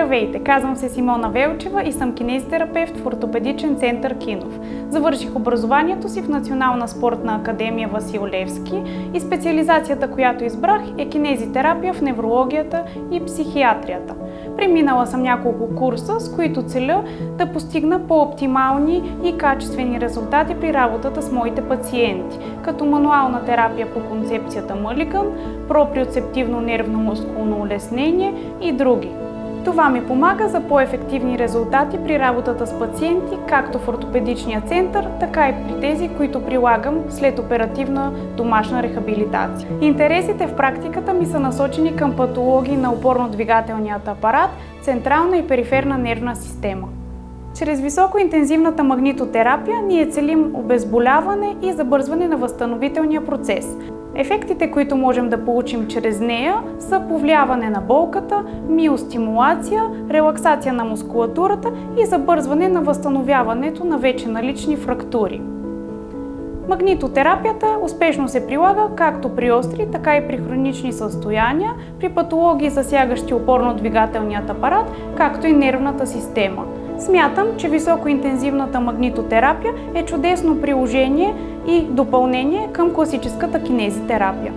Здравейте, казвам се Симона Велчева и съм кинезитерапевт в ортопедичен център Кинов. Завърших образованието си в Национална спортна академия Васил Левски и специализацията, която избрах, е кинезитерапия в неврологията и психиатрията. Преминала съм няколко курса, с които целя да постигна по-оптимални и качествени резултати при работата с моите пациенти, като мануална терапия по концепцията Мълиган, проприоцептивно нервно-мускулно улеснение и други. Това ми помага за по-ефективни резултати при работата с пациенти, както в ортопедичния център, така и при тези, които прилагам след оперативна домашна рехабилитация. Интересите в практиката ми са насочени към патологии на опорно-двигателният апарат, централна и периферна нервна система. Чрез високоинтензивната магнитотерапия ние целим обезболяване и забързване на възстановителния процес. Ефектите, които можем да получим чрез нея, са повлияване на болката, миостимулация, релаксация на мускулатурата и забързване на възстановяването на вече налични фрактури. Магнитотерапията успешно се прилага както при остри, така и при хронични състояния, при патологии, засягащи опорно-двигателният апарат, както и нервната система. Смятам, че високоинтензивната магнитотерапия е чудесно приложение и допълнение към класическата кинезитерапия.